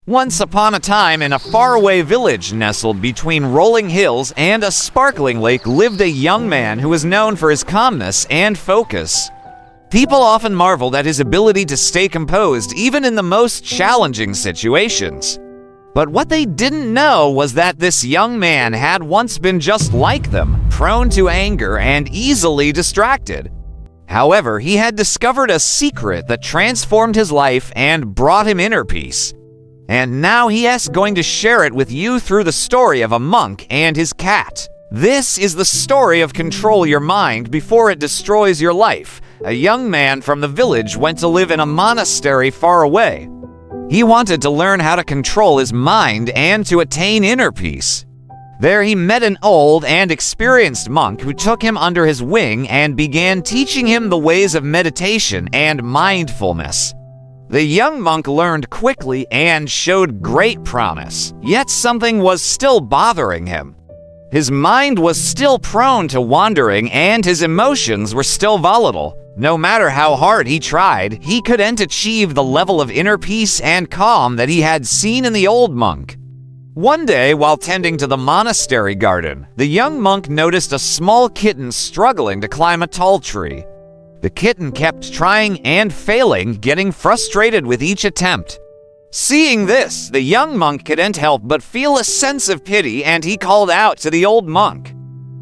Once upon a time, in a faraway village nestled between rolling hills and a sparkling lake, lived a young man who was known for his calmness and focus. People often marveled at his ability to stay composed even in the most challenging situations. But what they didn't know was that this young man had once been just like them, prone to anger and easily distracted. However, he had discovered a secret that transformed his life and brought him inner peace. And now he is going to share it with you through the story of a monk and his cat. This is the story of control your mind before it destroys your life. A young man from the village went to live in a monastery far away. He wanted to learn how to control his mind and to attain inner peace. There he met an old and experienced monk who took him under his wing and began teaching him the ways of meditation and mindfulness. The young monk learned quickly and showed great promise, yet something was still bothering him. His mind was still prone to wandering and his emotions were still volatile. No matter how hard he tried, he couldn't achieve the level of inner peace and calm that he had seen in the old monk. One day, while tending to the monastery garden, the young monk noticed a small kitten struggling to climb a tall tree. The kitten kept trying and failing, getting frustrated with each attempt. Seeing this, the young monk couldn't help but feel a sense of pity, and he called out to the old monk,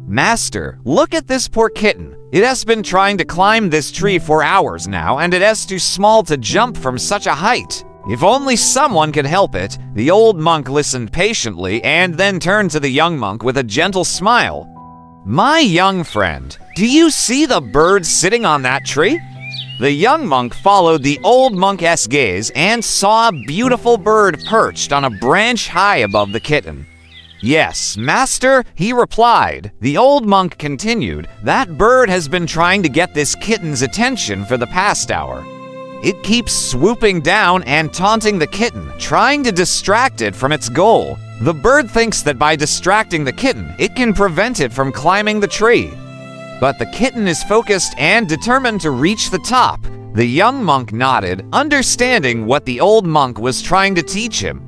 "Master, look at this poor kitten. It has been trying to climb this tree for hours now, and it is too small to jump from such a height. If only someone could help it." The old monk listened patiently and then turned to the young monk with a gentle smile. "My young friend, do you see the bird sitting on that tree?" The young monk followed the old monk's gaze and saw a beautiful bird perched on a branch high above the kitten. "Yes, master," he replied. The old monk continued, "That bird has been trying to get this kitten's attention for the past hour. It keeps swooping down and taunting the kitten, trying to distract it from its goal. The bird thinks that by distracting the kitten, it can prevent it from climbing the tree. But the kitten is focused and determined to reach the top." The young monk nodded, understanding what the old monk was trying to teach him.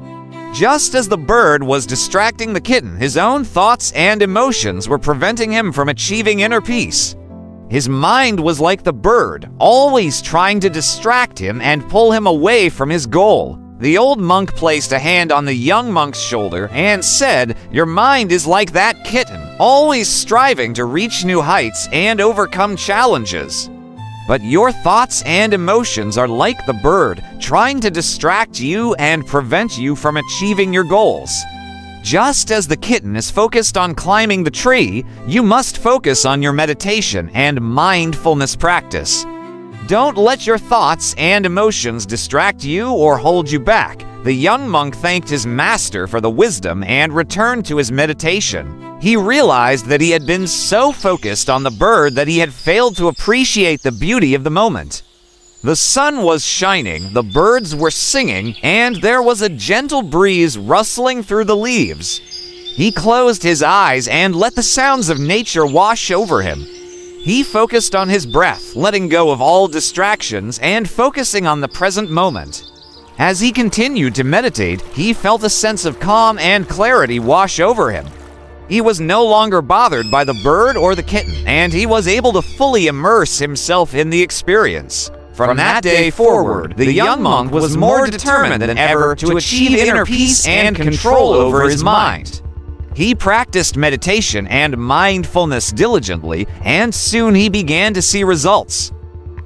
Just as the bird was distracting the kitten, his own thoughts and emotions were preventing him from achieving inner peace. His mind was like the bird, always trying to distract him and pull him away from his goal. The old monk placed a hand on the young monk's shoulder and said, "Your mind is like that kitten, always striving to reach new heights and overcome challenges. But your thoughts and emotions are like the bird, trying to distract you and prevent you from achieving your goals. Just as the kitten is focused on climbing the tree, you must focus on your meditation and mindfulness practice. Don't let your thoughts and emotions distract you or hold you back." The young monk thanked his master for the wisdom and returned to his meditation. He realized that he had been so focused on the bird that he had failed to appreciate the beauty of the moment. The sun was shining, the birds were singing, and there was a gentle breeze rustling through the leaves. He closed his eyes and let the sounds of nature wash over him. He focused on his breath, letting go of all distractions and focusing on the present moment. As he continued to meditate, he felt a sense of calm and clarity wash over him. He was no longer bothered by the bird or the kitten, and he was able to fully immerse himself in the experience. From that day forward, the young monk was more determined than ever to achieve inner peace and control over his mind. He practiced meditation and mindfulness diligently, and soon he began to see results.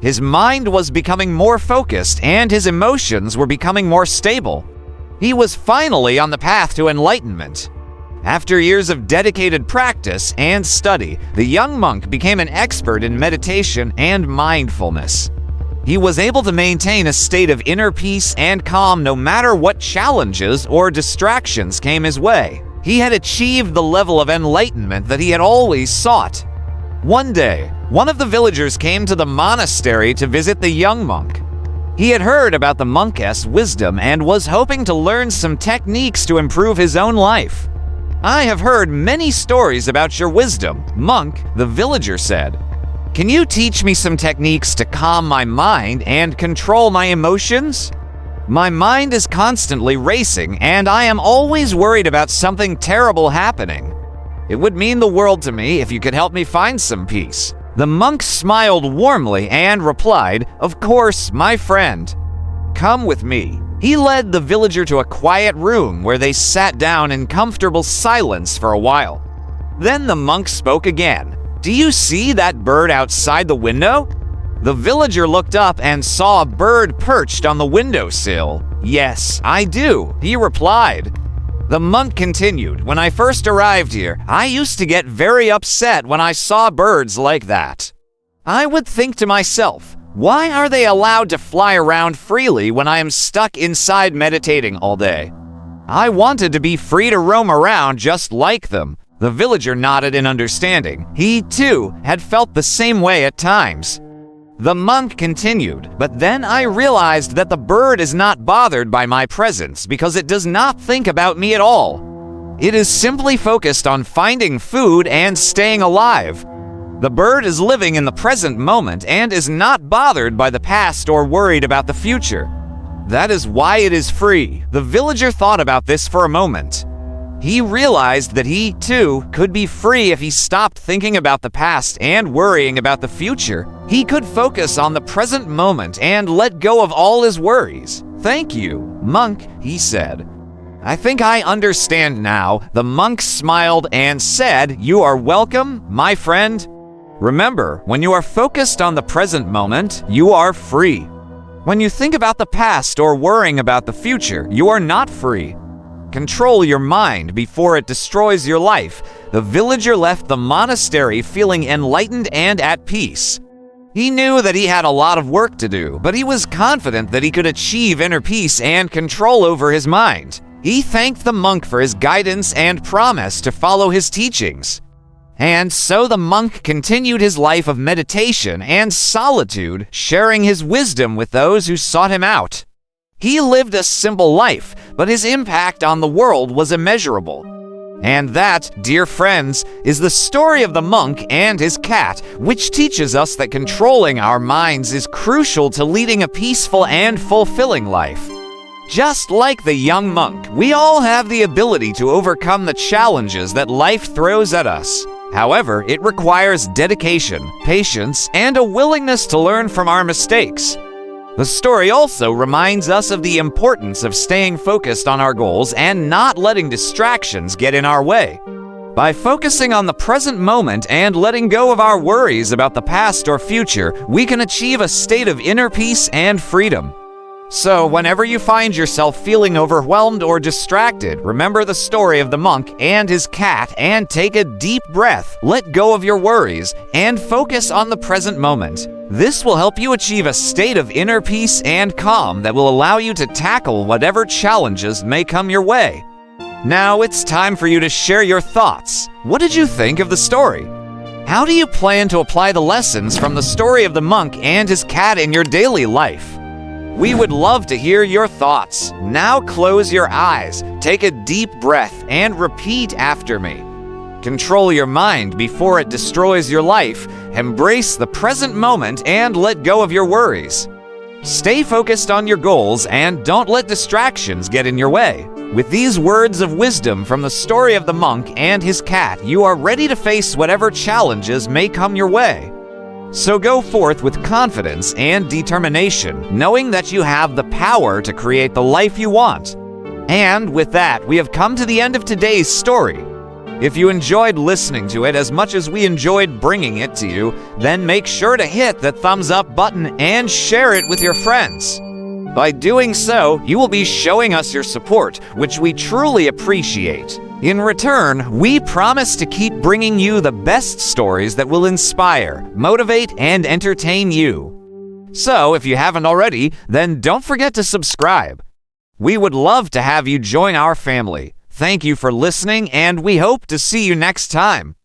His mind was becoming more focused, and his emotions were becoming more stable. He was finally on the path to enlightenment. After years of dedicated practice and study, the young monk became an expert in meditation and mindfulness. He was able to maintain a state of inner peace and calm no matter what challenges or distractions came his way. He had achieved the level of enlightenment that he had always sought. One day, one of the villagers came to the monastery to visit the young monk. He had heard about the monk's wisdom and was hoping to learn some techniques to improve his own life. "I have heard many stories about your wisdom, monk," the villager said. "Can you teach me some techniques to calm my mind and control my emotions?" My mind is constantly racing, and I am always worried about something terrible happening. It would mean the world to me if you could help me find some peace." The monk smiled warmly and replied, "Of course, my friend. Come with me." He led the villager to a quiet room where they sat down in comfortable silence for a while. Then the monk spoke again. "Do you see that bird outside the window?" The villager looked up and saw a bird perched on the windowsill. "Yes, I do," he replied. The monk continued, "When I first arrived here, I used to get very upset when I saw birds like that. I would think to myself, why are they allowed to fly around freely when I am stuck inside meditating all day? I wanted to be free to roam around just like them." The villager nodded in understanding. He, too, had felt the same way at times. The monk continued, "But then I realized that the bird is not bothered by my presence because it does not think about me at all. It is simply focused on finding food and staying alive. The bird is living in the present moment and is not bothered by the past or worried about the future. That is why it is free." The villager thought about this for a moment. He realized that he, too, could be free if he stopped thinking about the past and worrying about the future. He could focus on the present moment and let go of all his worries. "Thank you, monk," he said. "I think I understand now." The monk smiled and said, "You are welcome, my friend. Remember, when you are focused on the present moment, you are free. When you think about the past or worrying about the future, you are not free. Control your mind before it destroys your life." The villager left the monastery feeling enlightened and at peace. He knew that he had a lot of work to do, but he was confident that he could achieve inner peace and control over his mind. He thanked the monk for his guidance and promised to follow his teachings. And so the monk continued his life of meditation and solitude, sharing his wisdom with those who sought him out. He lived a simple life, but his impact on the world was immeasurable. And that, dear friends, is the story of the monk and his cat, which teaches us that controlling our minds is crucial to leading a peaceful and fulfilling life. Just like the young monk, we all have the ability to overcome the challenges that life throws at us. However, it requires dedication, patience, and a willingness to learn from our mistakes. The story also reminds us of the importance of staying focused on our goals and not letting distractions get in our way. By focusing on the present moment and letting go of our worries about the past or future, we can achieve a state of inner peace and freedom. So, whenever you find yourself feeling overwhelmed or distracted, remember the story of the monk and his cat and take a deep breath, let go of your worries, and focus on the present moment. This will help you achieve a state of inner peace and calm that will allow you to tackle whatever challenges may come your way. Now it's time for you to share your thoughts. What did you think of the story? How do you plan to apply the lessons from the story of the monk and his cat in your daily life? We would love to hear your thoughts. Now close your eyes, take a deep breath, and repeat after me. Control your mind before it destroys your life. Embrace the present moment and let go of your worries. Stay focused on your goals and don't let distractions get in your way. With these words of wisdom from the story of the monk and his cat, you are ready to face whatever challenges may come your way. So go forth with confidence and determination, knowing that you have the power to create the life you want. And with that, we have come to the end of today's story. If you enjoyed listening to it as much as we enjoyed bringing it to you, then make sure to hit the thumbs up button and share it with your friends. By doing so, you will be showing us your support, which we truly appreciate. In return, we promise to keep bringing you the best stories that will inspire, motivate, and entertain you. So, if you haven't already, then don't forget to subscribe. We would love to have you join our family. Thank you for listening, and we hope to see you next time.